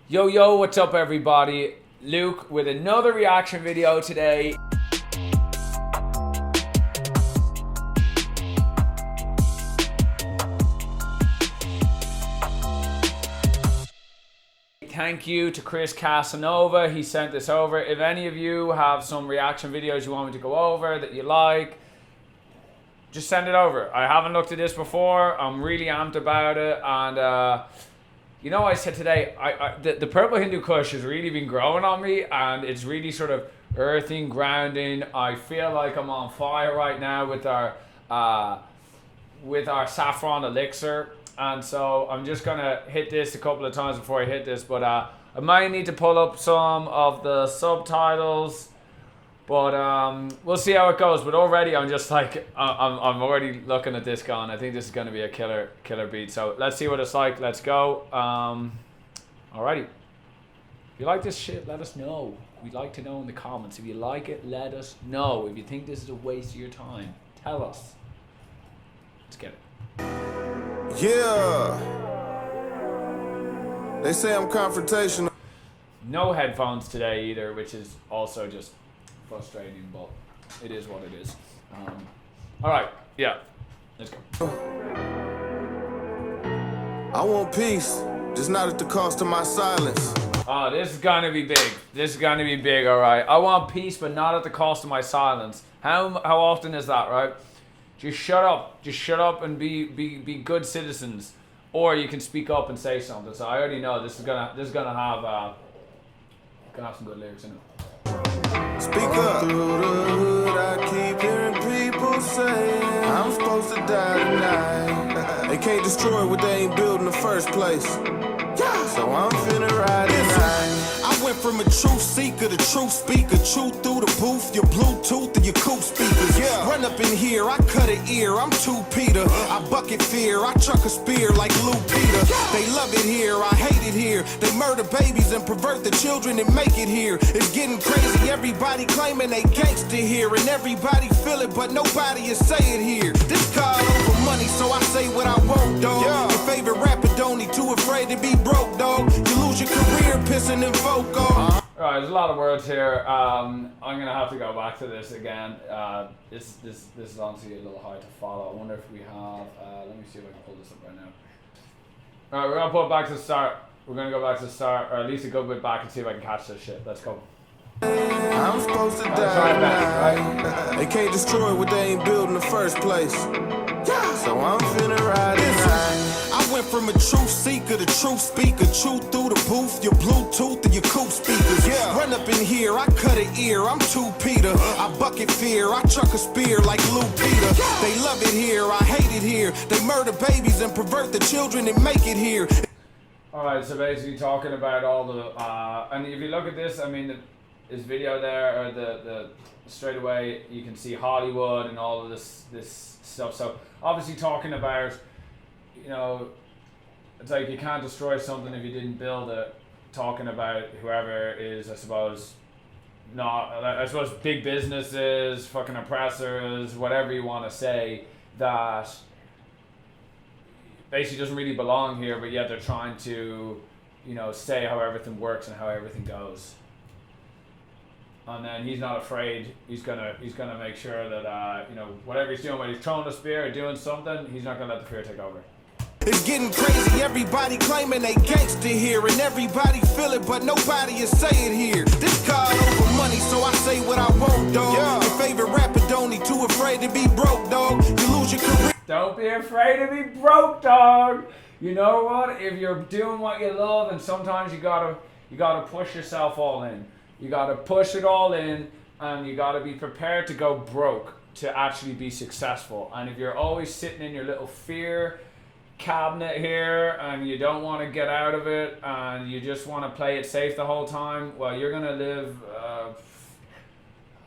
Yo, yo, what's up everybody? Luke with another reaction video today. Thank you to Chris Cassanova, he sent this over. If any of you have some reaction videos you want me to go over that you like, just send it over. I haven't looked at this before, I'm really amped about it, and you know, I said today, the purple Hindu Kush has really been growing on me, and it's really sort of earthing, grounding. I feel like I'm on fire right now with our saffron elixir, and so I'm just gonna hit this a couple of times before I hit this. But I might need to pull up some of the subtitles, but we'll see how it goes. But already I'm just like I'm already looking at this going, I think this is going to be a killer beat. So let's see what it's like. Let's go. Alrighty, if you like this shit, let us know. We'd like to know in the comments. If you like it, let us know. If you think this is a waste of your time, tell us. Let's get it. Yeah, they say I'm confrontational. No headphones today either, which is also just frustrating, but it is what it is. All right, yeah, let's go. I want peace, just not at the cost of my silence. Oh, this is gonna be big. This is gonna be big. All right, I want peace, but not at the cost of my silence. How often is that, right? Just shut up. Just shut up and be good citizens, or you can speak up and say something. So I already know this is gonna have some good lyrics in it. Speak up. Through the hood, I keep hearing people say I'm supposed to die tonight. They can't destroy what they ain't built in the first place. So I'm finna ride tonight. I went from a truth seeker to truth speaker. Truth through the booth, your Bluetooth and your coupe speakers. Run up in here, I cut an ear. I'm too Peter. I bucket fear, I truck a spear like Luke Peter. They love it here, I hate it here. They murder babies and pervert the children and make it here. It's getting crazy, everybody claiming they gangster here. And everybody feel it, but nobody is say it here. This call over money, so I say what I want, dog. Your favorite rapper don't need too afraid to be broke, dog. You lose your career pissing in folk. Alright, there's a lot of words here. I'm gonna have to go back to this again. This is honestly a little hard to follow. I wonder if we have. Let me see if I can pull this up right now. Alright, we're gonna pull it back to the start. We're gonna go back to the start, or at least a good bit back, and see if I can catch this shit. Let's go. I'm supposed to die tonight. They can't destroy what they ain't built in the first place. So I'm finna ride tonight. I went from a truth seeker to truth speaker. Truth through the booth, your Bluetooth and your coupe speakers. Run up in here, I cut an ear. I'm too Peter. I bucket fear, I truck a spear like Luke Peter. They love it here, I hate it here. They murder babies and pervert the children and make it here. Alright, so basically talking about all the and if you look at this, I mean this video there, or the straight away you can see Hollywood and all of this stuff. So obviously talking about, you know, it's like you can't destroy something if you didn't build it. Talking about whoever is, I suppose big businesses, fucking oppressors, whatever you want to say, that basically doesn't really belong here, but yet they're trying to, you know, say how everything works and how everything goes. And then he's not afraid. He's gonna make sure that you know, whatever he's doing, when he's throwing a spear or doing something, he's not gonna let the fear take over. It's getting crazy, everybody claiming they gangster here. And everybody feel it, but nobody is say it here. This call over money, so I say what I want, dog. Your favorite rapper don't need too afraid to be broke, dog. You lose your career. Don't be afraid to be broke, dog. You know what? If you're doing what you love, and sometimes you gotta push yourself all in. You gotta push it all in, and you gotta be prepared to go broke to actually be successful. And if you're always sitting in your little fear cabinet here and you don't want to get out of it and you just want to play it safe the whole time, well, you're gonna live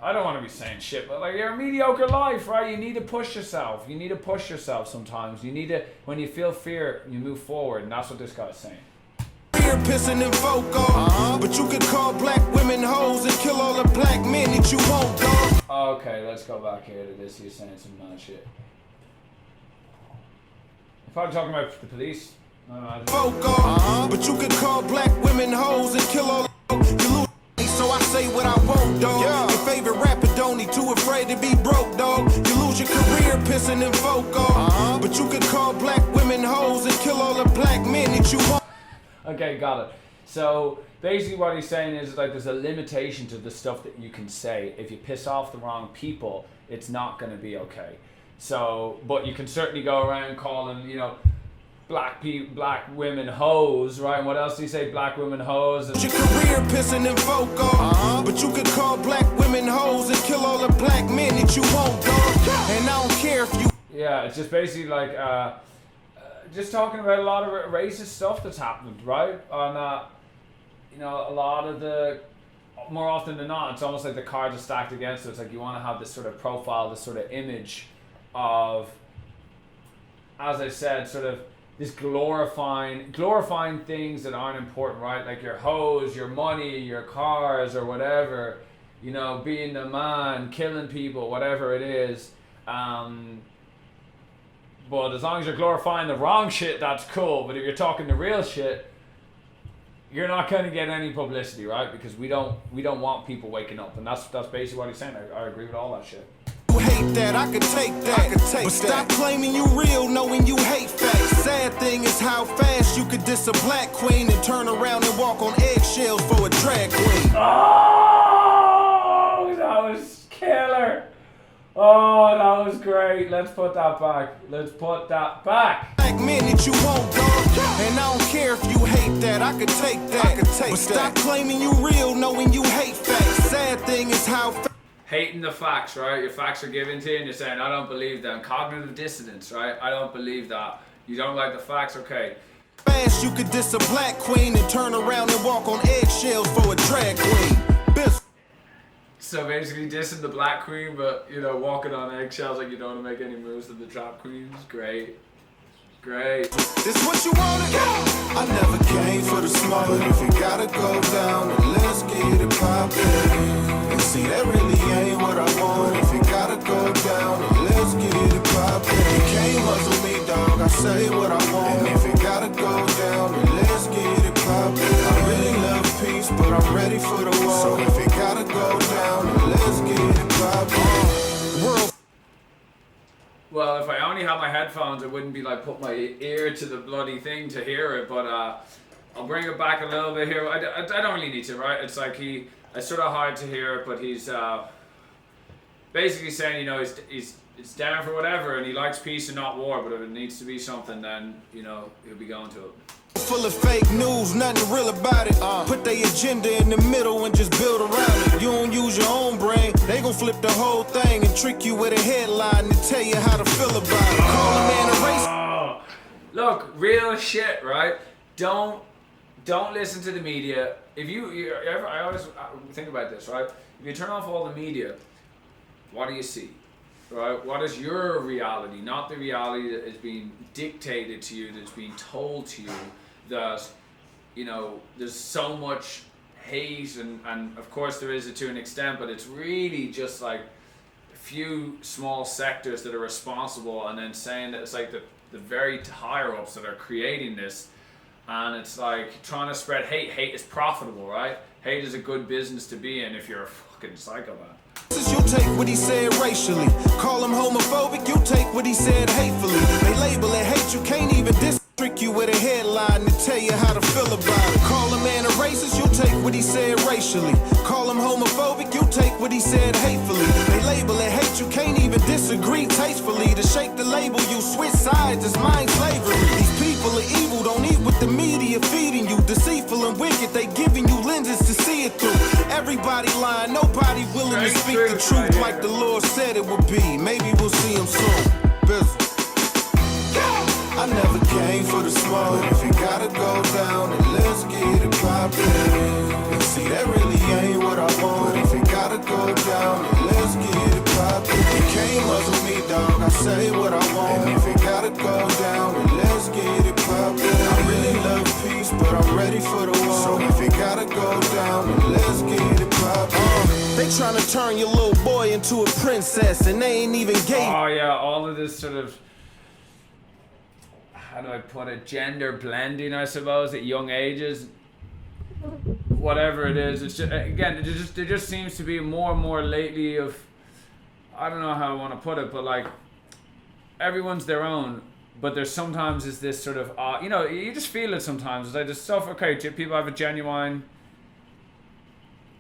I don't want to be saying shit, but like, you're a mediocre life, right? You need to push yourself. You need to push yourself sometimes. You need to, when you feel fear, you move forward, and that's what this guy's saying. Pissing in folk off, but you could call black women hoes and kill all the black men that you won't, dog. Okay, let's go back here to this. He's saying some mad shit. Probably talking about the police. Folk but you could call black women hoes Okay, got it. So basically what he's saying is like there's a limitation to the stuff that you can say. If you piss off the wrong people, it's not going to be okay. So, but you can certainly go around calling, black women hoes, right? And what else do you say? Black women hoes. Your career pissing in vocal, but you could call black women hoes and kill all the black men that you want, dog. And I don't care if you. Yeah, it's just basically like just talking about a lot of racist stuff that's happened, right? On a lot of the, more often than not, it's almost like the cards are stacked against it. It's like you want to have this sort of profile, this sort of image of, as I said, sort of this glorifying things that aren't important, right? Like your hoes, your money, your cars, or whatever. Being the man, killing people, whatever it is. But as long as you're glorifying the wrong shit, that's cool. But if you're talking the real shit, you're not going to get any publicity, right? Because we don't want people waking up, and that's basically what he's saying. I agree with all that shit. You hate that, I could take that. But stop claiming you real, knowing you hate facts. Sad thing is how fast you could diss a black queen and turn around and walk on eggshells for a drag queen. Oh, that was killer. Oh, that was great. Let's put that back. Black men that you want, dog. And I don't care if you hate that, I could take that. But stop claiming you real, knowing you hate facts. Sad thing is how hating the facts, right? Your facts are given to you and you're saying, I don't believe them. Cognitive dissonance, right? I don't believe that. You don't like the facts? Okay. fast you could diss a black queen and turn around and walk on eggshells for a drag queen. Bizzle. So basically dissing the black queen, but walking on eggshells like you don't want to make any moves to the trap queens. Great. This what you wanted? I never came for the smoke, but if it gotta go down, then let's get it poppin'. And see, that really ain't what I want. If it gotta go down, then let's get it poppin'. You can't muzzle me, dog. I say what I want. And if it gotta go down, then let's get it poppin'. I really love peace, but I'm ready for the war. So if it gotta go down, then let's get it poppin'. World. Well, if I only had my headphones, I wouldn't be like put my ear to the bloody thing to hear it. But I'll bring it back a little bit here. I don't really need to, right? It's like I sort of hard to hear it, but he's basically saying, he's down for whatever, and he likes peace and not war. But if it needs to be something, then he'll be going to it. Full of fake news, nothing real about it. Put their agenda in the middle and just build around it. You don't use your own brain, they gon' flip the whole thing and trick you with a headline and tell you how to feel about it. Call a man a race. Look, real shit, right? Don't listen to the media. If I always think about this, right? If you turn off all the media, what do you see? Right? What is your reality? Not the reality that is being dictated to you, that's being told to you. That, there's so much hate, and of course there is it to an extent, but it's really just like a few small sectors that are responsible, and then saying that it's like the very higher ups that are creating this, and it's like trying to spread hate. Hate is profitable, right? Hate is a good business to be in if you're a fucking psychopath. You'll take what he said racially. Call him homophobic, you'll take what he said hatefully. They label it hate, you can't even trick you with a headline to tell you how to feel about it. Call a man a racist, you'll take what he said racially. Call him homophobic, you'll take what he said hatefully. They label it hate, you can't even disagree tastefully. To shake the label, you switch sides, it's mind slavery. These people are evil, don't eat what the media feeding you. Deceitful and wicked, they giving you lenses to see it through. Everybody lying, nobody willing to speak the truth like the Lord said it would be. Maybe we'll see him soon. Bizzle. I never came for the smoke, but if it gotta go down, then let's get it poppin'. And see, that really ain't what I want. But if it gotta go down, then let's get it poppin'. You can't muzzle me, dog. I say what I want. And if it gotta go down, then let's get it poppin'. I really love peace, but I'm ready for the war. So if it gotta go down, then let's get it poppin'. They tryna turn your little boy into a princess, and they ain't even gay. Oh yeah, all of this sort of, how do I put it, gender blending, I suppose, at young ages. Whatever it is, it's just, again, there just seems to be more and more lately of, I don't know how I want to put it, but like, everyone's their own. but there's sometimes is this sort of, you just feel it sometimes. It's like this stuff, okay, people have a genuine,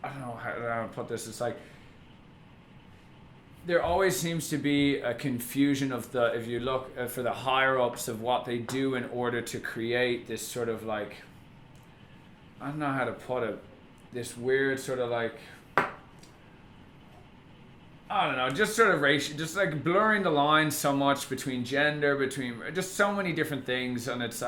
I don't know how to put this, it's like, there always seems to be a confusion of if you look for the higher ups of what they do in order to create this sort of like, I don't know how to put it, this weird sort of like, I don't know, just sort of racial, just like blurring the lines so much between gender, between just so many different things, and it's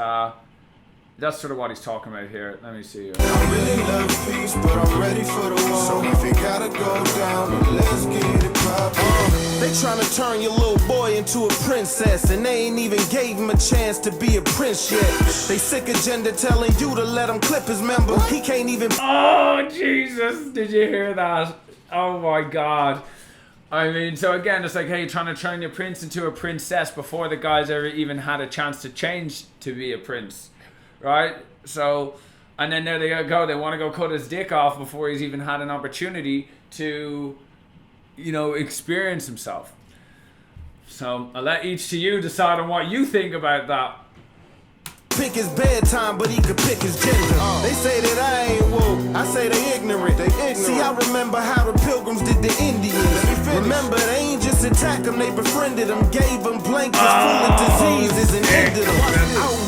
that's sort of what he's talking about here. Let me see. I really love peace, but I'm ready for the war. So if it gotta go down, then let's get it poppin'. They tryna turn your little boy into a princess, and they ain't even gave him a chance to be a prince yet. They sick agenda telling you to let him clip his member. He can't even. Oh Jesus! Did you hear that? Oh my God! I mean, so again, it's like, hey, trying to turn your prince into a princess before the guy's ever even had a chance to change to be a prince. Right? So, and then there they go. They want to go cut his dick off before he's even had an opportunity to, experience himself. So, I'll let each to you decide on what you think about that. Pick his bedtime, but he could pick his gender. They say that I ain't woke. I say they ignorant. See, I remember how the pilgrims did the Indians. Remember, they ain't just attacked them, they befriended them, gave them blankets full of diseases and ended them.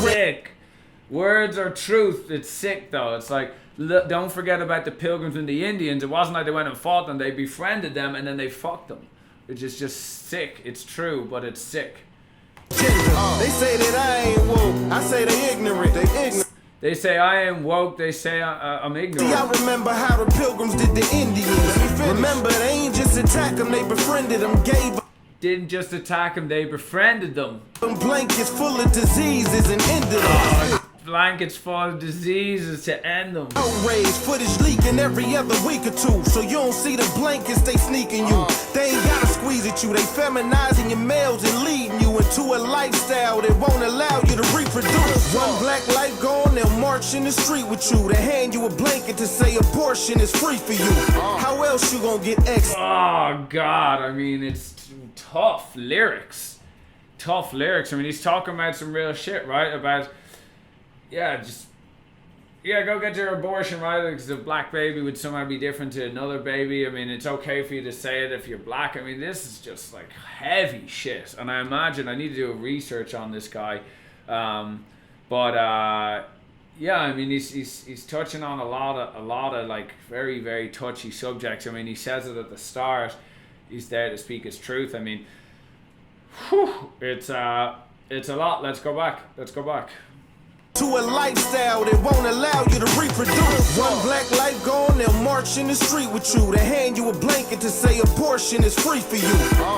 Sick. Words are truth. It's sick though. It's like, don't forget about the pilgrims and the Indians. It wasn't like they went and fought them. They befriended them and then they fucked them. Which is just sick. It's true, but it's sick. They say that I ain't woke. I say they ignorant. They say I ain't woke. They say I'm ignorant. See, I remember how the pilgrims did the Indians. Remember, they ain't just attack them. They befriended them, gave them. Didn't just attack them. They befriended them. Blankets full of diseases and ended them. Blankets full of diseases to end them. Outrage, footage leaking every other week or two, so you don't see the blankets they sneaking you. They ain't gotta squeeze at you, they feminizing your males and leading you into a lifestyle that won't allow you to reproduce. One black life gone, they'll march in the street with you. They hand you a blanket to say abortion is free for you. How else you gonna get X? Oh God, I mean, it's tough lyrics. Tough lyrics. I mean, he's talking about some real shit, right? About go get your abortion, right? Because a black baby would somehow be different to another baby. I mean, it's okay for you to say it if you're black. I mean, this is just like heavy shit. And I imagine I need to do a research on this guy. I mean, he's touching on a lot of like very, very touchy subjects. I mean, he says it at the start. He's there to speak his truth. I mean, it's a lot. Let's go back. To a lifestyle that won't allow you to reproduce. One black life gone, they'll march in the street with you. They hand you a blanket to say abortion is free for you.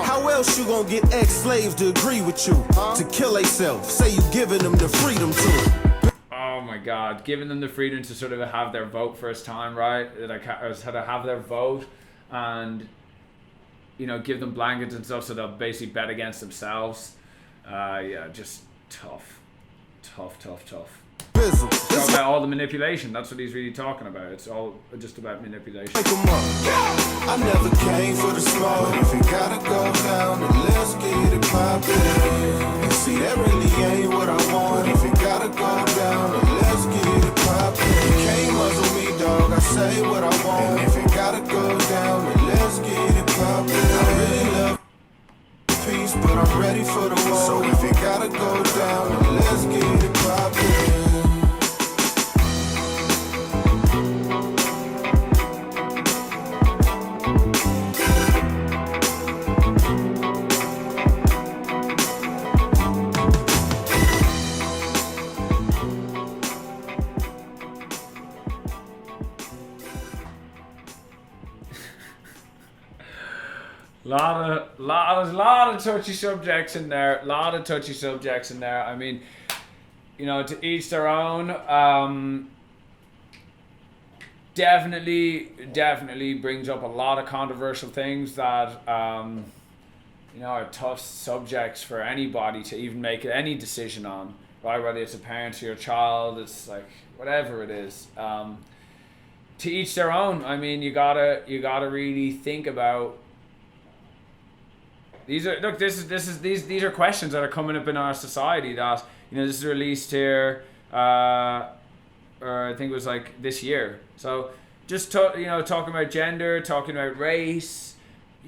How else you gonna get ex-slaves to agree with you? To kill themselves, say you giving them the freedom to. Oh my God, giving them the freedom to sort of have their vote first time, right? Like how to have their vote and, give them blankets and stuff so they'll basically bet against themselves. Just tough. Bizzle. It's about all the manipulation. That's what he's really talking about. It's all just about manipulation. I never came for the smoke. If it gotta go down, then let's get it poppin'. And see, that really ain't what I want. If it gotta go down, then let's get it poppin'. You can't muzzle me, dog. I say what I want. And if it gotta go down, then let's get it poppin'. I really love peace, but I'm ready for the war. So if it gotta go down, then let's get it poppin'. There's a lot of touchy subjects in there. I mean, to each their own. Definitely brings up a lot of controversial things that are tough subjects for anybody to even make any decision on, right? Whether it's a parent or your child, it's like whatever it is. To each their own. I mean, you gotta really think about These are these are questions that are coming up in our society that, you know, this is released here, or I think it was like this year. So just talking about gender, talking about race,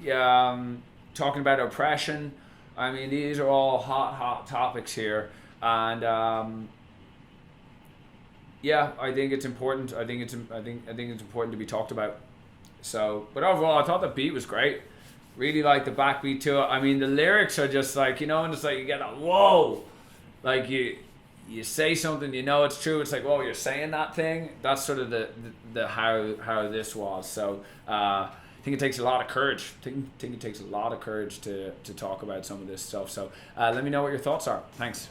talking about oppression. I mean, these are all hot topics here, and I think it's important. I think it's important to be talked about. So, but overall, I thought the beat was great. Really like the backbeat to it. I mean, the lyrics are just like, you know, and it's like you get that whoa, like you say something, you know it's true. It's like, whoa, you're saying that thing. That's sort of the how this was. So I think it takes a lot of courage. I think it takes a lot of courage to talk about some of this stuff. So let me know what your thoughts are. Thanks.